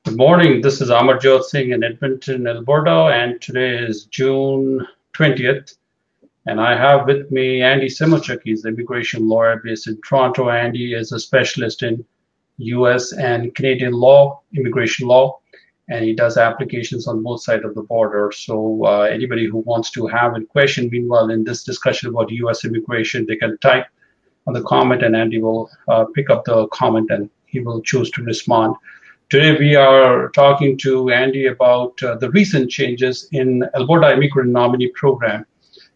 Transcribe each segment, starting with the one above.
Good morning. This is Amarjot Singh in Edmonton, Alberta, and today is June 20th. And I have with me Andy Simochuk. He's an immigration lawyer based in Toronto. Andy is a specialist in US and Canadian law, immigration law, and he does applications on both sides of the border. So anybody who wants to have a question, meanwhile, in this discussion about US immigration, they can type on the comment and Andy will pick up the comment and he will choose to respond. Today we are talking to Andy about the recent changes in Alberta Immigrant Nominee Program.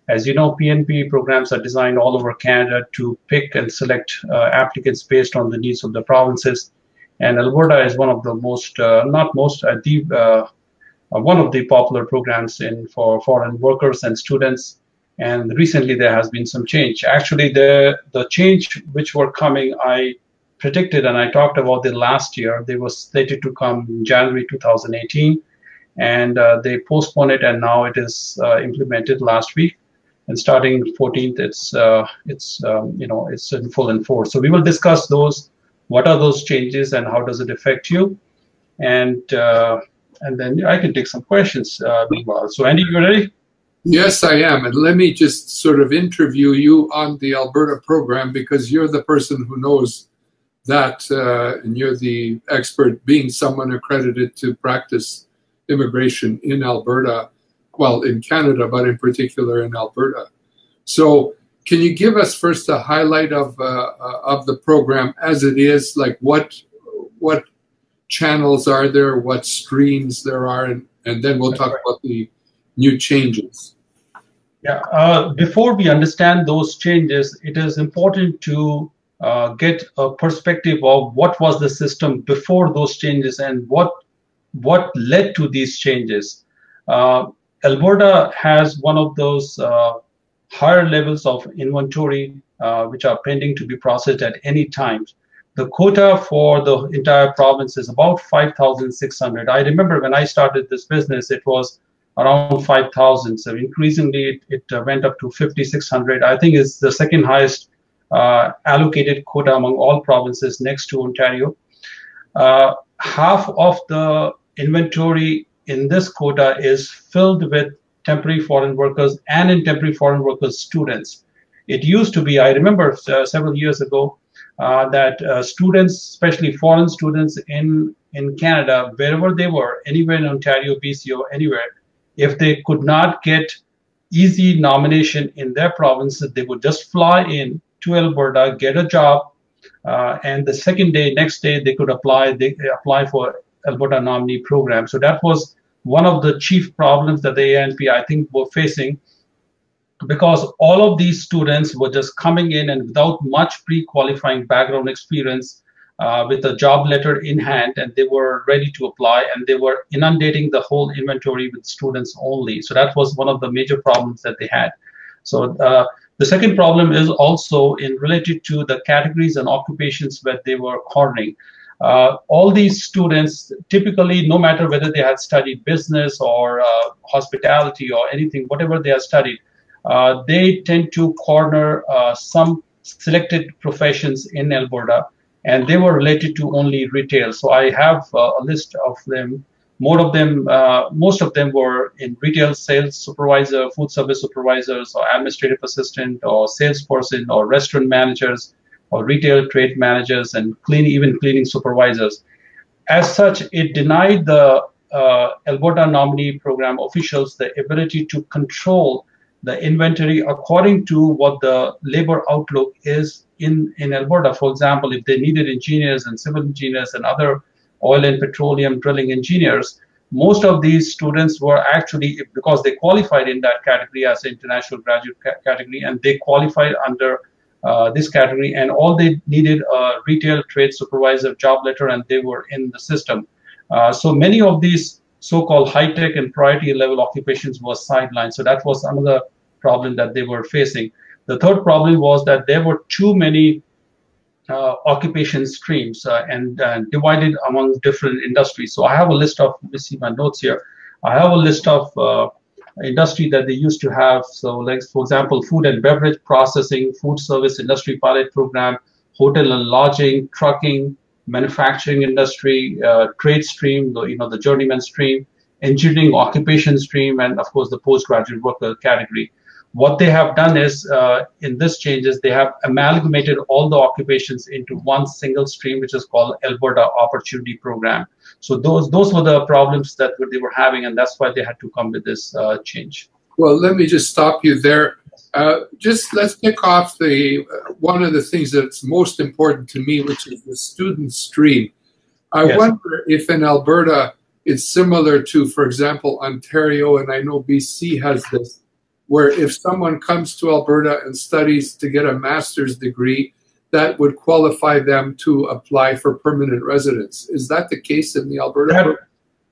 As you know, PNP programs are designed all over Canada to pick and select applicants based on the needs of the provinces. And Alberta is one of the one of the popular programs for foreign workers and students. And recently there has been some change. Actually, the change which were coming, I predicted and I talked about it last year. They were slated to come in January 2018, and they postponed it, and now it is implemented last week. And starting 14th, it's in full force. So we will discuss those. What are those changes, and how does it affect you? And then I can take some questions meanwhile. So Andy, you ready? Yes, I am. And let me just sort of interview you on the Alberta program, because you're the person who knows that, and you're the expert, being someone accredited to practice immigration in Alberta, well, in Canada, but in particular in Alberta. So can you give us first a highlight of the program as it is, like what channels are there, what streams there are, and then we'll talk about the new changes. Yeah, before we understand those changes, it is important to get a perspective of what was the system before those changes and what led to these changes. Alberta has one of those higher levels of inventory which are pending to be processed at any time. The quota for the entire province is about 5,600. I remember when I started this business, it was around 5,000. So increasingly, it went up to 5,600. I think it's the second highest allocated quota among all provinces next to Ontario. Half of the inventory in this quota is filled with temporary foreign workers and in temporary foreign workers students. It used to be, I remember several years ago, that students, especially foreign students in Canada, wherever they were, anywhere in Ontario, BC, or anywhere, if they could not get easy nomination in their provinces, they would just fly in to Alberta, get a job, and the next day, they could apply for Alberta nominee program. So that was one of the chief problems that the AINP, I think, were facing, because all of these students were just coming in and without much pre-qualifying background experience, with a job letter in hand, and they were ready to apply, and they were inundating the whole inventory with students only. So that was one of the major problems that they had. So the second problem is also related to the categories and occupations that they were cornering. All these students, typically, no matter whether they had studied business or hospitality or anything, whatever they have studied, they tend to corner some selected professions in Alberta, and they were related to only retail. So I have a list of them. Most of them were in retail: sales supervisor, food service supervisors, or administrative assistant, or salesperson, or restaurant managers, or retail trade managers, and even cleaning supervisors. As such, it denied the Alberta nominee program officials the ability to control the inventory according to what the labor outlook is in Alberta. For example, if they needed engineers and civil engineers and other oil and petroleum drilling engineers, most of these students were actually, because they qualified in that category as an international graduate category, and they qualified under this category, and all they needed a retail trade supervisor job letter, and they were in the system. So many of these so-called high-tech and priority level occupations were sidelined. So that was another problem that they were facing. The third problem was that there were too many occupation streams and divided among different industries. So I have a list of, let me see my notes here. I have a list of industry that they used to have. So like, for example, food and beverage processing, food service industry pilot program, hotel and lodging, trucking, manufacturing industry, trade stream, the journeyman stream, engineering occupation stream, and of course the postgraduate worker category. What they have done is, in this changes, they have amalgamated all the occupations into one single stream, which is called Alberta Opportunity Program. So those were the problems that they were having, and that's why they had to come with this change. Well, let me just stop you there. Just let's pick off one of the things that's most important to me, which is the student stream. I wonder if in Alberta it's similar to, for example, Ontario, and I know BC has this, where if someone comes to Alberta and studies to get a master's degree, that would qualify them to apply for permanent residence. Is that the case in the Alberta program?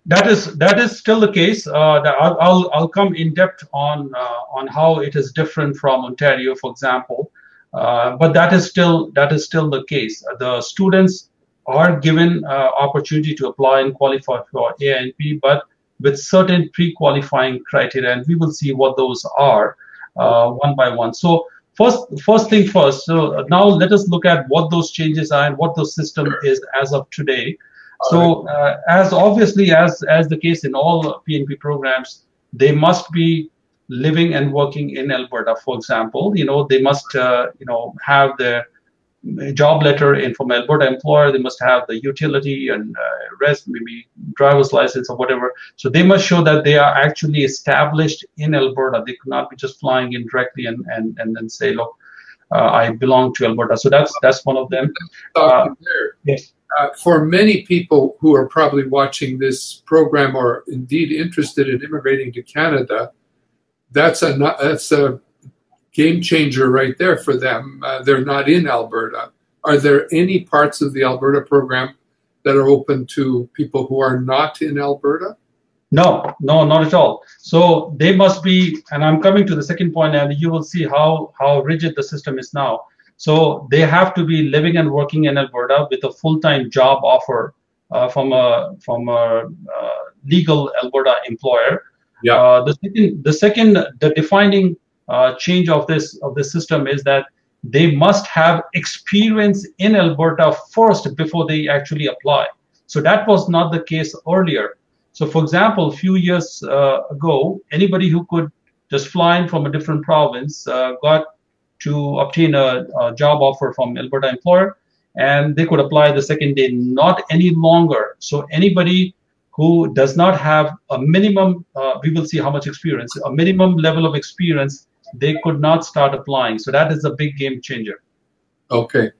That is still the case. I'll come in depth on how it is different from Ontario, for example. But that is still the case. The students are given opportunity to apply and qualify for AINP, but with certain pre-qualifying criteria, and we will see what those are one by one. So first thing first. So now let us look at what those changes are and what the system is as of today. So as obviously as the case in all PNP programs, they must be living and working in Alberta. For example, they must have their job letter in from Alberta employer. They must have the utility and rest, maybe driver's license or whatever. So they must show that they are actually established in Alberta. They could not be just flying in directly and then say, look, I belong to Alberta. So that's one of them. Yes. For many people who are probably watching this program or indeed interested in immigrating to Canada, that's a game changer right there for them. They're not in Alberta. Are there any parts of the Alberta program that are open to people who are not in Alberta? No, not at all. So they must be, and I'm coming to the second point, and you will see how rigid the system is now. So they have to be living and working in Alberta with a full-time job offer from a legal Alberta employer. Yeah. The defining change of this system is that they must have experience in Alberta first before they actually apply. So that was not the case earlier. So for example, a few years ago, anybody who could just fly in from a different province got to obtain a job offer from Alberta employer, and they could apply the second day, not any longer. So anybody who does not have a minimum, we will see how much experience, a minimum level of experience, they could not start applying. So that is a big game changer. Okay.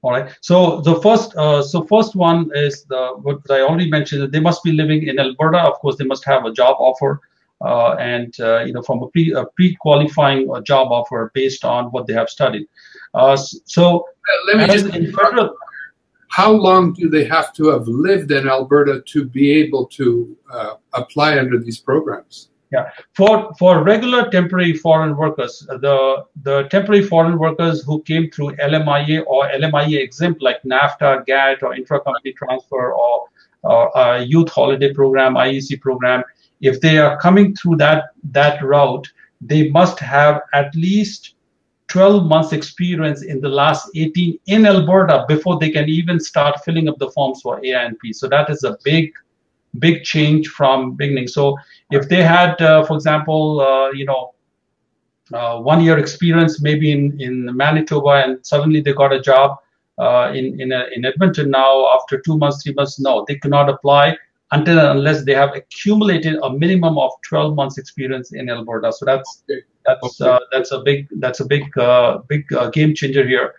All right. So the first one is what I already mentioned, that they must be living in Alberta. Of course, they must have a job offer from a pre-qualifying job offer based on what they have studied. So let me just how long do they have to have lived in Alberta to be able to apply under these programs? Yeah, for regular temporary foreign workers, the temporary foreign workers who came through LMIA or LMIA exempt, like NAFTA, GATT, or intra-company transfer, or youth holiday program, IEC program, if they are coming through that route, they must have at least 12 months experience in the last 18 in Alberta before they can even start filling up the forms for AINP. So that is a big change from beginning. So if they had, for example, 1 year experience maybe in Manitoba, and suddenly they got a job in Edmonton now after 2 months, 3 months, no, they cannot apply unless they have accumulated a minimum of 12 months experience in Alberta. So that's a big game changer here.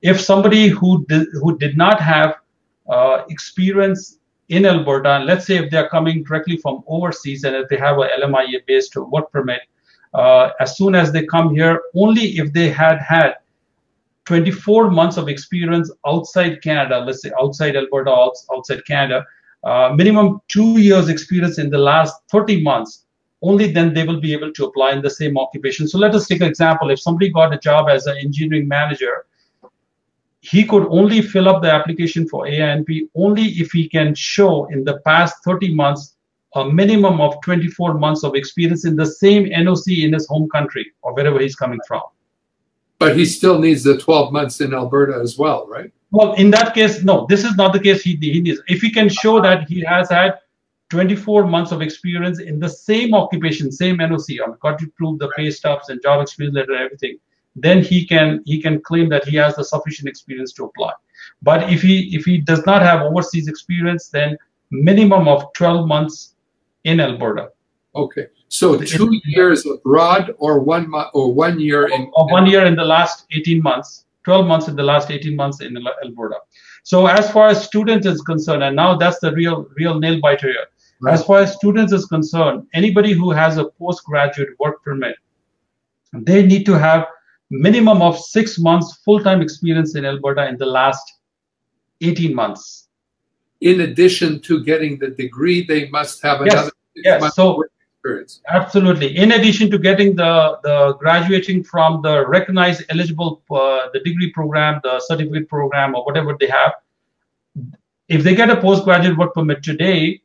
If somebody who did not have experience in Alberta, and let's say if they're coming directly from overseas and if they have a LMIA-based work permit, as soon as they come here, only if they had 24 months of experience outside Canada, let's say outside Alberta, outside Canada, minimum 2 years experience in the last 30 months, only then they will be able to apply in the same occupation. So let us take an example. If somebody got a job as an engineering manager, he could only fill up the application for AINP only if he can show in the past 30 months a minimum of 24 months of experience in the same NOC in his home country or wherever he's coming from. But he still needs the 12 months in Alberta as well, right? Well, in that case, no, this is not the case. He needs. If he can show that he has had 24 months of experience in the same occupation, same NOC, got to prove the pay stubs and job experience letter and everything, then he can claim that he has the sufficient experience to apply. But if he does not have overseas experience, then minimum of 12 months in Alberta. Okay, so 2 years abroad, or 1 month, or 1 year in. Or 1 year in the last 18 months, 12 months in the last 18 months in Alberta. So as far as students is concerned, and now that's the real nail biter here. Right. As far as students is concerned, anybody who has a postgraduate work permit, they need to have minimum of 6 months full-time experience in Alberta in the last 18 months. In addition to getting the degree, they must have another 6 months work experience. Absolutely. In addition to getting the graduating from the recognized eligible the degree program, the certificate program, or whatever they have, if they get a postgraduate work permit today,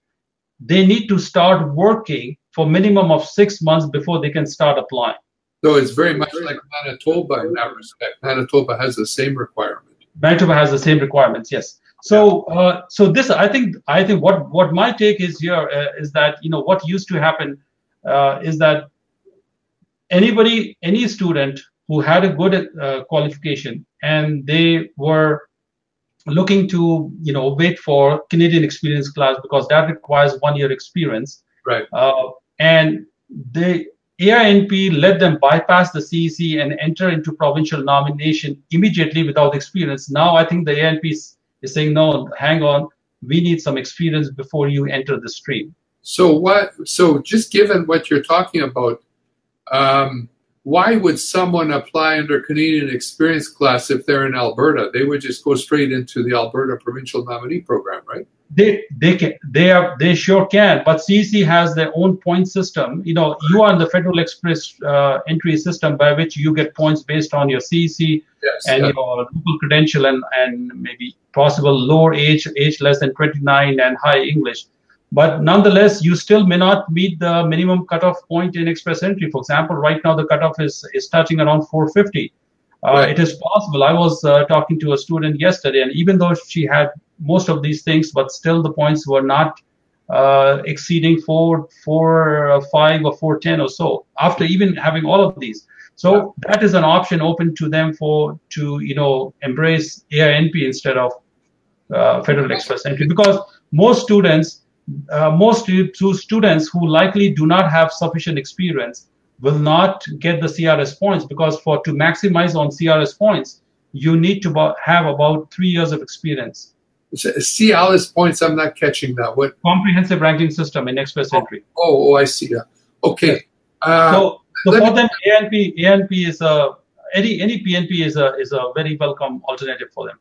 they need to start working for minimum of 6 months before they can start applying. So it's very much like Manitoba in that respect. Manitoba has the same requirement. Manitoba has the same requirements, yes. So, so this, I think what my take is here is that, you know, what used to happen is that any student who had a good qualification and they were looking to, you know, wait for Canadian experience class because that requires 1 year experience. Right. And the AINP let them bypass the CEC and enter into provincial nomination immediately without experience. Now I think the AINP is saying, no, hang on, we need some experience before you enter the stream. So just given what you're talking about, why would someone apply under Canadian experience class if they're in Alberta? They would just go straight into the Alberta provincial nominee program, right? They sure can, but CEC has their own point system. You know, you are in the Federal Express entry system by which you get points based on your CEC and your local credential and maybe possible lower age less than 29 and high English. But nonetheless, you still may not meet the minimum cutoff point in Express Entry. For example, right now the cutoff is touching around 450. It is possible. I was talking to a student yesterday, and even though she had most of these things, but still the points were not exceeding 405 or 410 or so after even having all of these. So that is an option open to them to you know, embrace AINP instead of Federal Express Entry, because most students who likely do not have sufficient experience will not get the CRS points, because to maximize on CRS points, you need to have about 3 years of experience. CRS points, I'm not catching that. What? Comprehensive ranking system in Express Entry. Oh, I see. Yeah. Okay. So for them, AINP is any PNP is a very welcome alternative for them.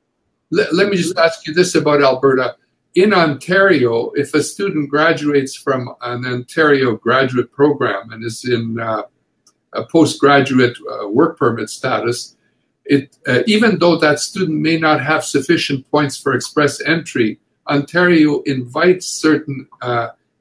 Let me just ask you this about Alberta. In Ontario, if a student graduates from an Ontario graduate program and is in a postgraduate work permit status, even though that student may not have sufficient points for express entry, Ontario invites certain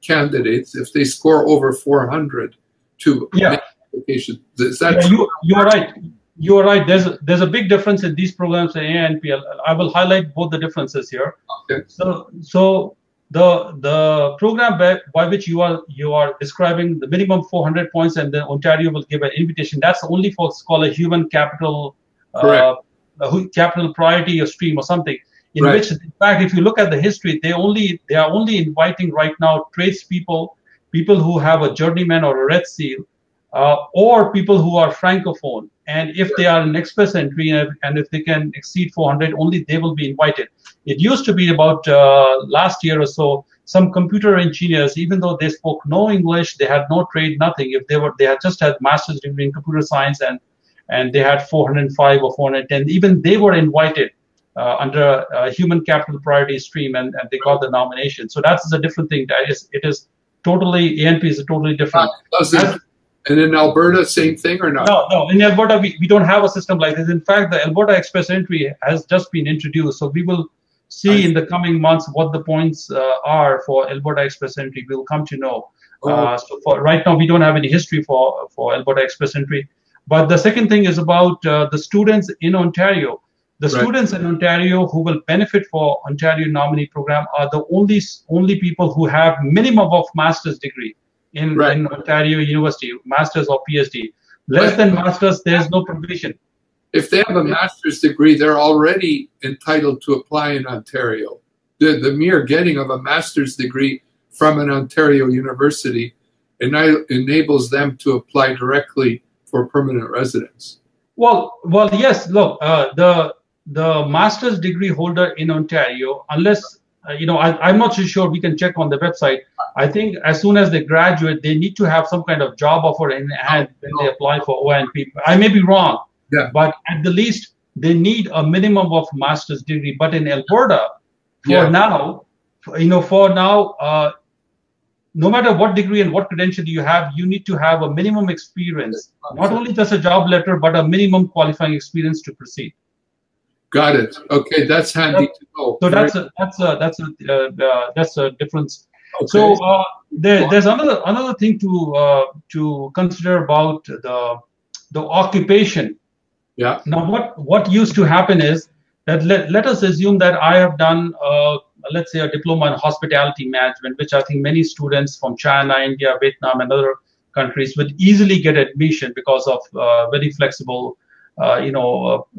candidates, if they score over 400, to make application. Is that true? You're right. You're right. There's a big difference in these programs and AINP. I will highlight both the differences here. Okay. So the program by which you are describing, the minimum 400 points, and then Ontario will give an invitation. That's only for what's called a human capital capital priority or stream or something. In which, in fact, if you look at the history, they are only inviting right now tradespeople, people who have a journeyman or a red seal, or people who are francophone. And if they are in express entry and if they can exceed 400, only they will be invited. It used to be about last year or so, some computer engineers, even though they spoke no English, they had no trade, nothing. If they had just had master's degree in computer science and they had 405 or 410, even they were invited under a human capital priority stream, and they got the nomination. So that's a different thing. It is totally, ANP is a totally different. And in Alberta, same thing or not? No. In Alberta, we don't have a system like this. In fact, the Alberta Express Entry has just been introduced. So we will see in the coming months what the points are for Alberta Express Entry. We'll come to know. So for right now, we don't have any history for Alberta Express Entry. But the second thing is about the students in Ontario. The students in Ontario who will benefit for Ontario nominee program are the only people who have minimum of master's degree in Ontario University, master's or PhD. Less than master's, there's no provision. If they have a master's degree, they're already entitled to apply in Ontario. The mere getting of a master's degree from an Ontario university enables them to apply directly for permanent residence. Well, yes. Look, the master's degree holder in Ontario, unless I'm not so sure. We can check on the website. I think as soon as they graduate, they need to have some kind of job offer in hand when they apply for AINP. I may be wrong, but at the least they need a minimum of master's degree. But in Alberta, for now, no matter what degree and what credential you have, you need to have a minimum experience, not only just a job letter, but a minimum qualifying experience to proceed. Got it. Okay, that's handy to know. So that's a difference. Okay. So there's another thing to consider about the occupation. Yeah. Now, what used to happen is that let us assume that I have done let's say a diploma in hospitality management, which I think many students from China, India, Vietnam, and other countries would easily get admission because of very flexible,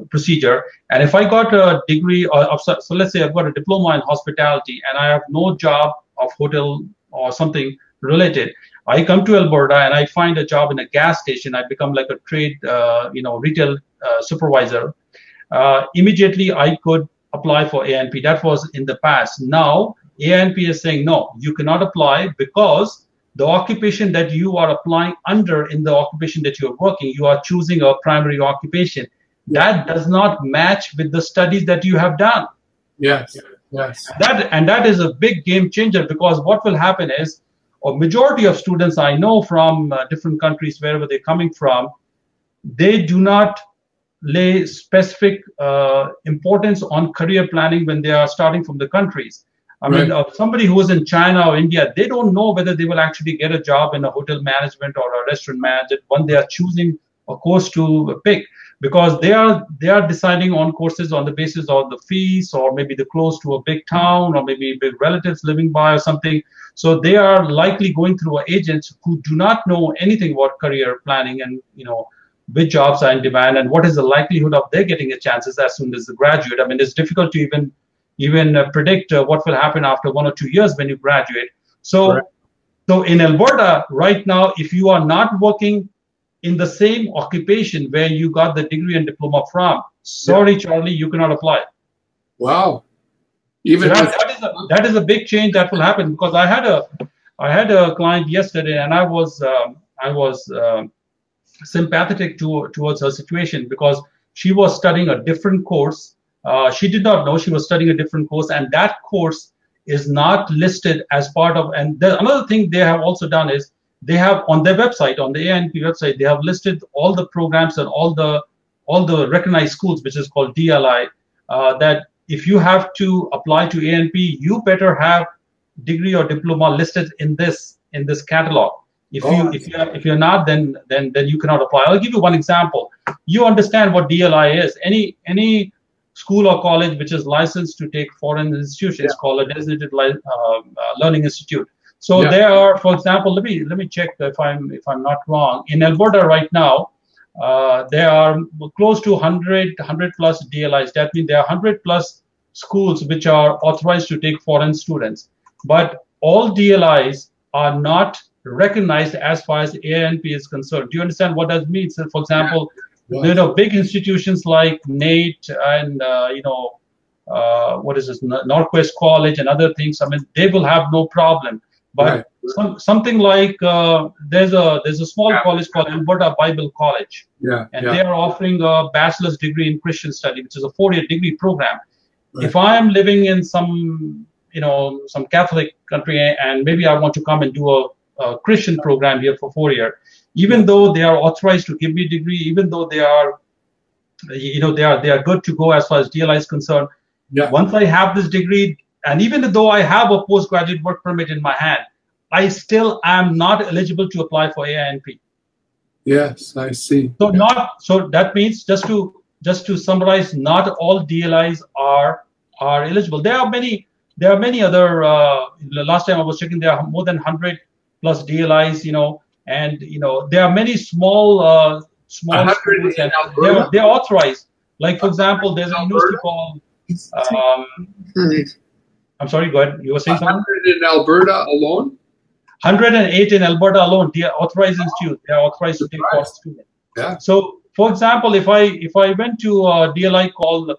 procedure. And if I got a degree, so let's say I've got a diploma in hospitality and I have no job of hotel or something related, I come to Alberta and I find a job in a gas station. I become like a trade, retail supervisor. Immediately I could apply for AINP. That was in the past. Now AINP is saying no, you cannot apply because the occupation that you are applying under in the occupation that you are working, you are choosing a primary occupation that does not match with the studies that you have done. Yes. That is a big game changer, because what will happen is a majority of students I know from different countries, wherever they're coming from, they do not lay specific importance on career planning when they are starting from the countries. I mean, somebody who is in China or India, they don't know whether they will actually get a job in a hotel management or a restaurant management when they are choosing a course to pick, because they are deciding on courses on the basis of the fees, or maybe they're close to a big town, or maybe big relatives living by or something. So they are likely going through agents who do not know anything about career planning and which jobs are in demand and what is the likelihood of their getting a chances as soon as they graduate. I mean, it's difficult to even predict what will happen after 1 or 2 years when you graduate. So in Alberta right now, if you are not working in the same occupation where you got the degree and diploma from, sorry, Charlie, you cannot apply. Wow. Even so that is a big change that will happen, because I had a client yesterday, and I was sympathetic towards her situation, because she was studying a different course. She did not know she was studying a different course, and that course is not listed as part of. And another thing they have also done is they have on their website, on the AINP website, they have listed all the programs and all the recognized schools, which is called DLI. That if you have to apply to AINP, you better have degree or diploma listed in this catalog. If you're not, then you cannot apply. I'll give you one example. You understand what DLI is. Any school or college which is licensed to take foreign institutions is called a designated learning institute. So there are, for example, let me check if I'm not wrong. In Alberta right now, there are close to 100 plus DLIs. That means there are 100 plus schools which are authorized to take foreign students. But all DLIs are not recognized as far as AINP is concerned. Do you understand what that means? So, for example, big institutions like NATE and Northwest College and other things. I mean, they will have no problem. But something like there's a small college called Alberta Bible College, and they are offering a bachelor's degree in Christian study, which is a 4-year degree program. If I am living in some Catholic country and maybe I want to come and do a Christian program here for 4 years, even though they are authorized to give me a degree, even though they are good to go as far as DLI is concerned. Once I have this degree, and even though I have a postgraduate work permit in my hand, I still am not eligible to apply for AINP. Yes, I see. So that means, just to just to summarize, not all DLIs are eligible. There are many other. Last time I was checking, there are more than 100 plus DLIs. And there are many small schools, and they're authorized. Like, for example, there's a university called. I'm sorry. Go ahead. You were saying something. 100 in Alberta alone. 108 in Alberta alone. They are authorized institutes. They are authorized to take for students. Yeah. So, for example, if I went to a DLI called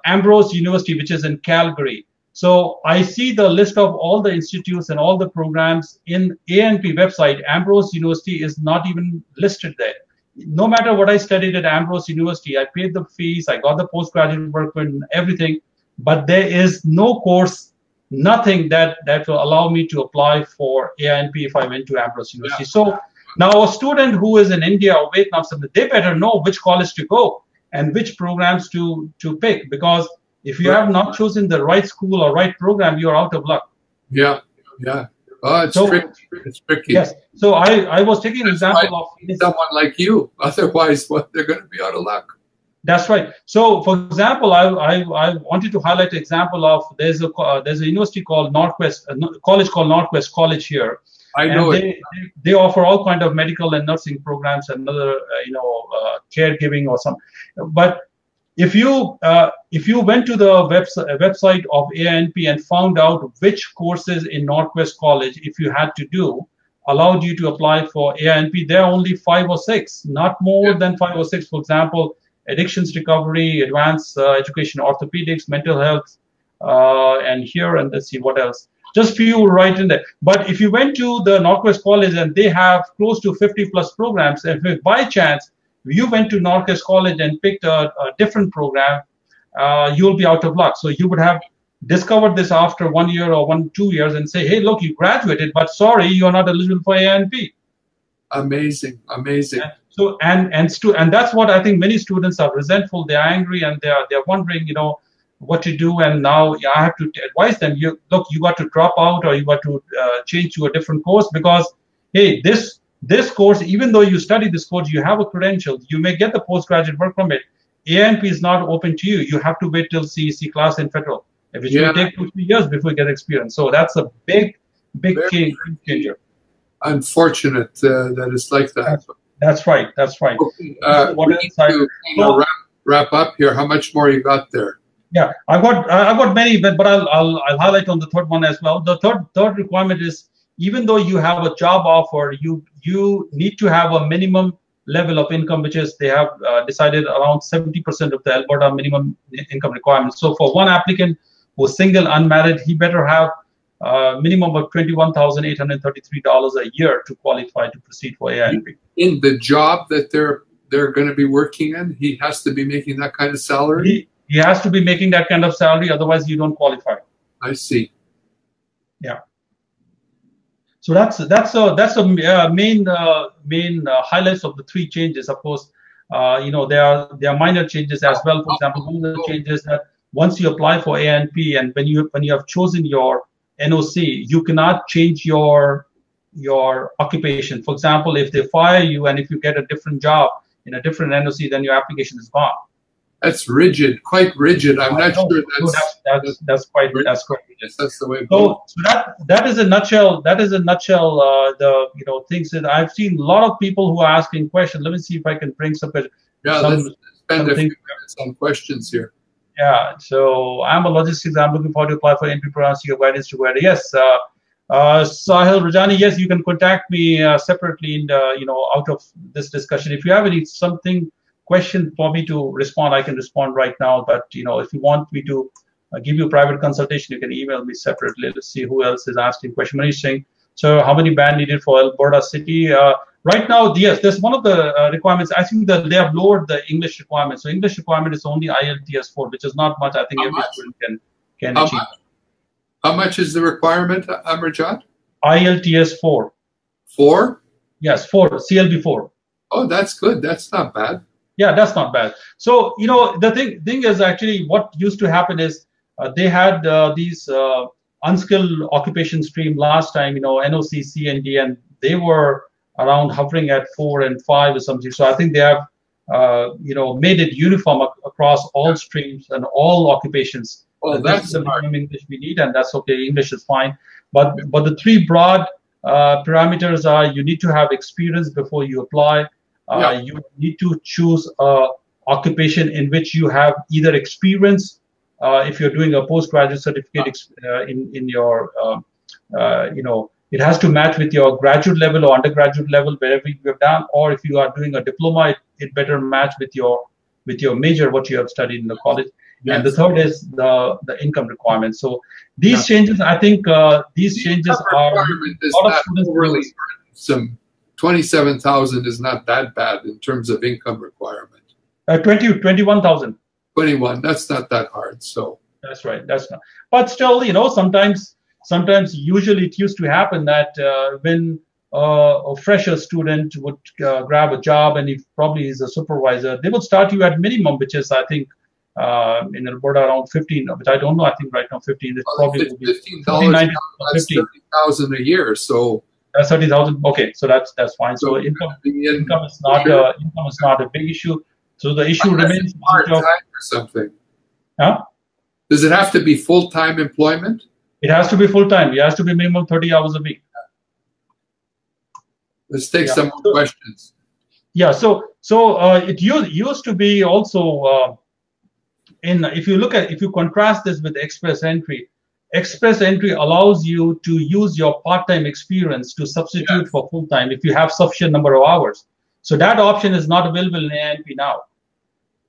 Ambrose University, which is in Calgary, so I see the list of all the institutes and all the programs in AINP website. Ambrose University is not even listed there. No matter what I studied at Ambrose University, I paid the fees, I got the postgraduate work and everything, but there is no course, nothing that will allow me to apply for AINP if I went to Ambrose University. Yeah. So now a student who is in India or Vietnam, they better know which college to go and which programs to pick, because if you have not chosen the right school or right program, you're out of luck. Yeah, yeah. Oh, it's tricky. It's tricky. Yes. So I was taking an example of someone like you. Otherwise, they're going to be out of luck. That's right. So, for example, I wanted to highlight an example of there's a university called Northwest, college called Northwest College here. I know it. They offer all kind of medical and nursing programs and other caregiving or some. But if you went to the website of AINP and found out which courses in Northwest College, if you had to do, allowed you to apply for AINP, there are only 5 or 6, not more than 5 or 6. For example, addictions recovery, advanced education, orthopedics, mental health, and here, and let's see what else. Just few right in there. But if you went to the Northwest College and they have close to 50 plus programs, and if by chance you went to Northwest College and picked a different program, you'll be out of luck. So you would have discovered this after 1 year or 2 years and say, hey, look, you graduated, but sorry, you're not eligible for AINP. Amazing, amazing. So and that's what I think many students are resentful. They're angry and they're wondering, what to do. And now I have to advise them. You got to drop out, or you got to change to a different course, because hey, this course, even though you study this course, you have a credential. You may get the postgraduate work permit. AINP is not open to you. You have to wait till CEC class in federal, which will take 2-3 years before you get experience. So that's a big changer. Unfortunate that it's like that. That's right. That's right. Okay. We need to wrap up here. How much more you got there? Yeah, I've got many, but I'll highlight on the third one as well. The third requirement is, even though you have a job offer, you need to have a minimum level of income, which is they have decided around 70% of the Alberta minimum income requirement. So for one applicant who's single, unmarried, he better have a minimum of $21,833 a year to qualify to proceed for AINP. In the job that they're going to be working in, he has to be making that kind of salary? He has to be making that kind of salary, otherwise you don't qualify. I see. Yeah. So that's a main highlights of the 3 changes. Of course, there are minor changes as well. For example, one of the changes that once you apply for AINP and when you have chosen your NOC, you cannot change your occupation. For example, if they fire you and if you get a different job in a different NOC, then your application is gone. That's rigid, quite rigid. I'm not sure that's quite rigid. That's the way. So that is a nutshell. The things that I've seen. A lot of people who are asking questions. Let me see if I can bring some. Yeah, let's spend a few minutes on questions here. Yeah. So I'm a logistics. I'm looking forward to apply for entry programs. Your guidance to where? Yes. Sahil Rajani. Yes, you can contact me separately in out of this discussion. If you have something question for me to respond, I can respond right now. But if you want me to give you private consultation, you can email me separately. Let's see who else is asking question. Manish Singh. So how many band needed for Alberta City? Right now, yes, that's one of the requirements. I think that they have lowered the English requirement. So English requirement is only IELTS 4, which is not much. I think every student can achieve. How much is the requirement, Amarjot? IELTS 4. 4? Yes, 4. CLB 4. Oh, that's good. That's not bad. Yeah, that's not bad. So, the thing is actually what used to happen is they had these unskilled occupation stream last time, NOC, C, and D, and they were around hovering at 4 and 5 or something. So I think they have made it uniform across all streams and all occupations. Well, This that's is the smart. minimum English we need, and that's okay. English is fine. But the three broad parameters are: you need to have experience before you apply. You need to choose a occupation in which you have either experience, if you're doing a postgraduate certificate in your, it has to match with your graduate level or undergraduate level, wherever you have done, or if you are doing a diploma, it better match with your major, what you have studied in the college. Yes. And the third is the income requirement. So these changes, I think, these changes are a lot of students really some 27,000 is not that bad in terms of income requirement. 21,000. 21. That's not that hard. So that's right. That's not. But still, sometimes usually it used to happen that when a fresher student would grab a job, and if probably is a supervisor, they would start you at minimum, which is, I think, in Alberta around 15, but I don't know. I think right now 15. It's probably $15. That's 30,000 a year. So that's 30,000. Okay, so that's fine. So income is not a big issue. So the issue remains part-time or something. Huh? Does it have to be full-time employment? It has to be full-time. It has to be minimum 30 hours a week. Let's take some more questions. Yeah. So it used to be also if you contrast this with express entry allows you to use your part-time experience to substitute for full-time if you have sufficient number of hours. So that option is not available in AINP now.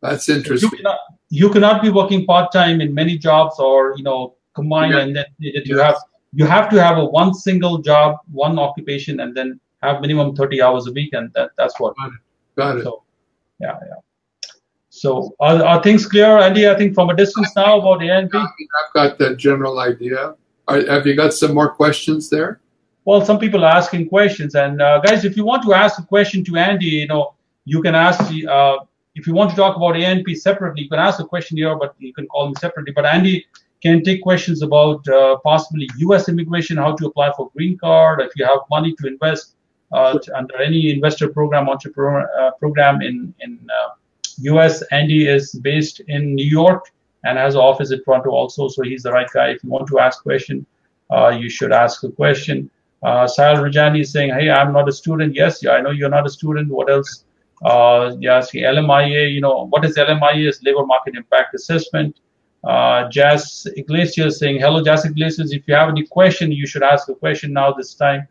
That's interesting. You cannot be working part-time in many jobs, or combine, and then you have to have one single job, one occupation, and then have minimum 30 hours a week, and that's what. Got it. So, yeah. So are things clear, Andy? I think from a distance now about AINP. I've got the general idea. Have you got some more questions there? Well, some people are asking questions, and guys, if you want to ask a question to Andy, you can ask. If you want to talk about AINP separately, you can ask a question here, but you can call me separately. But Andy can take questions about possibly U.S. immigration, how to apply for green card, if you have money to invest under any investor program, entrepreneur program in U.S. Andy is based in New York and has an office in Toronto also, so he's the right guy. If you want to ask a question, you should ask a question. Sahil Rajani is saying, hey, I'm not a student. Yes, I know you're not a student. What else? Yes, LMIA, what is LMIA? Is Labor Market Impact Assessment. Jazz Iglesias saying, hello, Jazz Iglesias. If you have any question, you should ask a question now this time.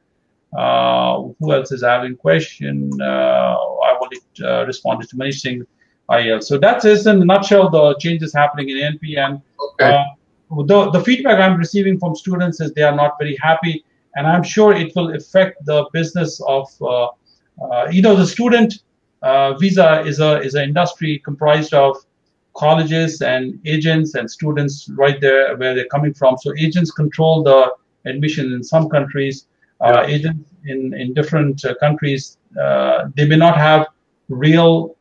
Who else is having a question? I already responded to Manish Singh. So that is in a nutshell the changes happening in AINP, and the feedback I'm receiving from students is they are not very happy, and I'm sure it will affect the business of the student visa is an industry comprised of colleges and agents and students right there where they're coming from. So agents control the admission in some countries. Agents in different countries, they may not have real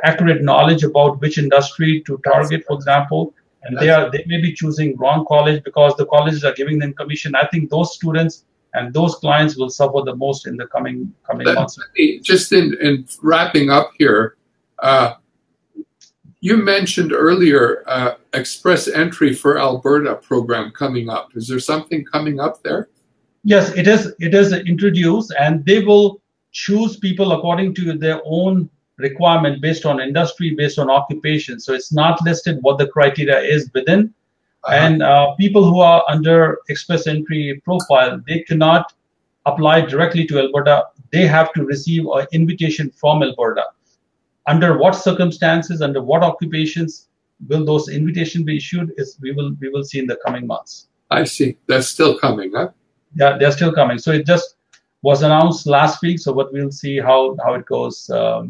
accurate knowledge about which industry to target, for example, and they may be choosing wrong college because the colleges are giving them commission. I think those students and those clients will suffer the most in the coming months. Just in wrapping up here, you mentioned earlier express entry for Alberta program coming up. Is there something coming up there? Yes, it is introduced, and they will choose people according to their own requirement based on industry, based on occupation. So it's not listed what the criteria is within. And people who are under express entry profile, they cannot apply directly to Alberta. They have to receive an invitation from Alberta. Under what circumstances, under what occupations will those invitations be issued? We will see in the coming months. I see. That's still coming, huh? Yeah, they're still coming. So it just was announced last week. So but we'll see how it goes. Okay.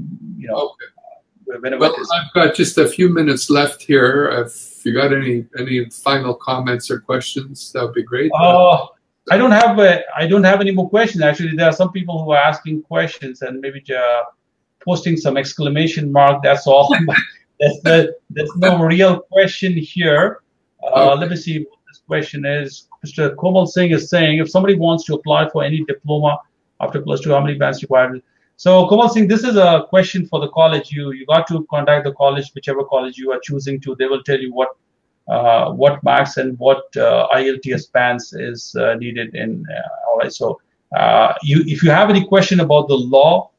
Well, I've got just a few minutes left here. If you got any final comments or questions, that would be great. I don't have any more questions. Actually, there are some people who are asking questions and maybe posting some exclamation mark. That's all. There's no real question here. Let me see what this question is. Mr. Komal Singh is saying, if somebody wants to apply for any diploma after +2, how many bands required? So Komal Singh, this is a question for the college. You got to contact the college, whichever college you are choosing to. They will tell you what marks and what IELTS bands is needed in. All right. So if you have any question about the law,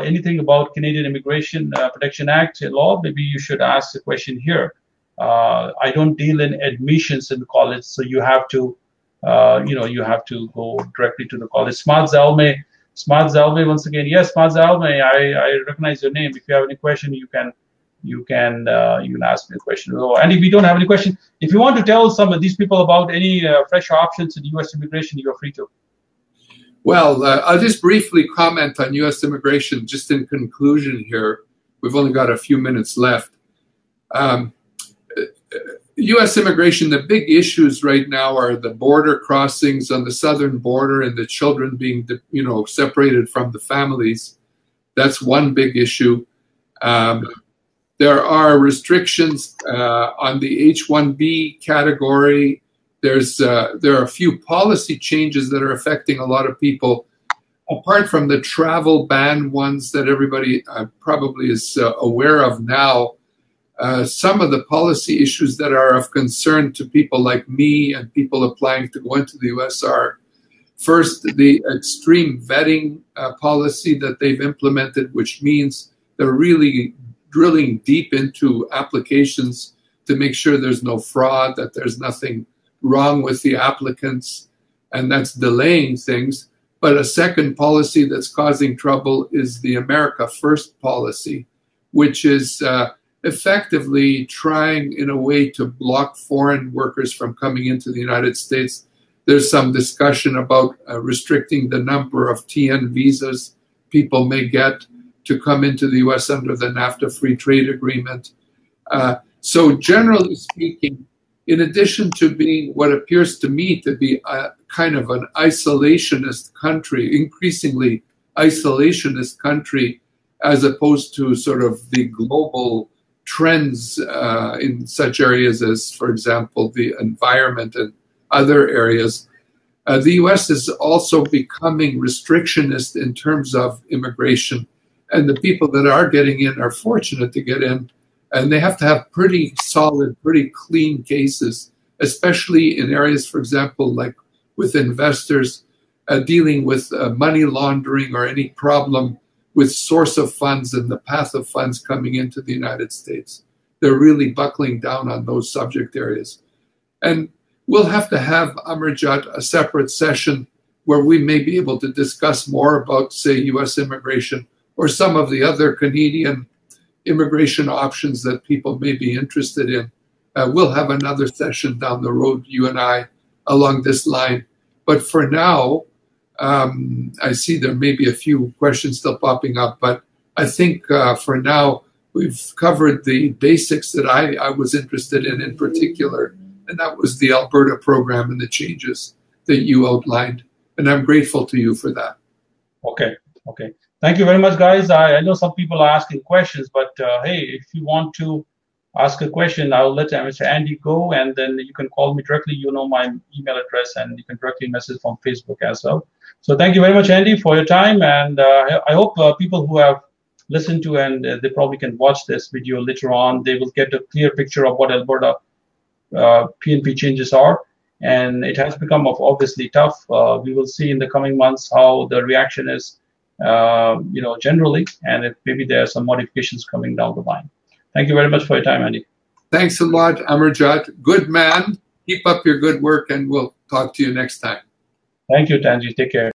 anything about Canadian Immigration Protection Act law, maybe you should ask the question here. I don't deal in admissions in the college, so you have to, you have to go directly to the college. Smart Zalme, once again, yes, Smart Zalme, I recognize your name. If you have any question, you can ask me a question. And if you don't have any question, if you want to tell some of these people about any fresh options in U.S. immigration, you're free to. Well, I'll just briefly comment on U.S. immigration, just in conclusion here. We've only got a few minutes left. U.S. immigration, the big issues right now are the border crossings on the southern border and the children being, separated from the families. That's one big issue. There are restrictions on the H-1B category. There are a few policy changes that are affecting a lot of people, apart from the travel ban ones that everybody probably is aware of now. Some of the policy issues that are of concern to people like me and people applying to go into the U.S. are, first, the extreme vetting policy that they've implemented, which means they're really drilling deep into applications to make sure there's no fraud, that there's nothing wrong with the applicants, and that's delaying things. But a second policy that's causing trouble is the America First policy, which is effectively trying in a way to block foreign workers from coming into the United States. There's some discussion about restricting the number of TN visas people may get to come into the U.S. under the NAFTA free trade agreement. So generally speaking, in addition to being what appears to me to be a kind of an isolationist country, increasingly isolationist country, as opposed to sort of the global trends in such areas as, for example, the environment and other areas, the U.S. is also becoming restrictionist in terms of immigration. And the people that are getting in are fortunate to get in. And they have to have pretty solid, pretty clean cases, especially in areas, for example, like with investors dealing with money laundering or any problem with source of funds and the path of funds coming into the United States. They're really buckling down on those subject areas. And we'll have to have, Amarjot, a separate session where we may be able to discuss more about, say, U.S. immigration or some of the other Canadian immigration options that people may be interested in. We'll have another session down the road, you and I, along this line. But for now, I see there may be a few questions still popping up, but I think for now, we've covered the basics that I was interested in particular, and that was the Alberta program and the changes that you outlined. And I'm grateful to you for that. Okay. Thank you very much, guys. I know some people are asking questions, but hey, if you want to ask a question, I'll let Mr. Andy go, and then you can call me directly. You know my email address, and you can directly message from Facebook as well. So thank you very much, Andy, for your time, and I hope people who have listened to and they probably can watch this video later on, they will get a clear picture of what Alberta PNP changes are, and it has become obviously tough. We will see in the coming months how the reaction is, generally, and if maybe there are some modifications coming down the line. Thank you very much for your time, Andy. Thanks a lot, Amarjot. Good man. Keep up your good work, and we'll talk to you next time. Thank you, Tanji. Take care.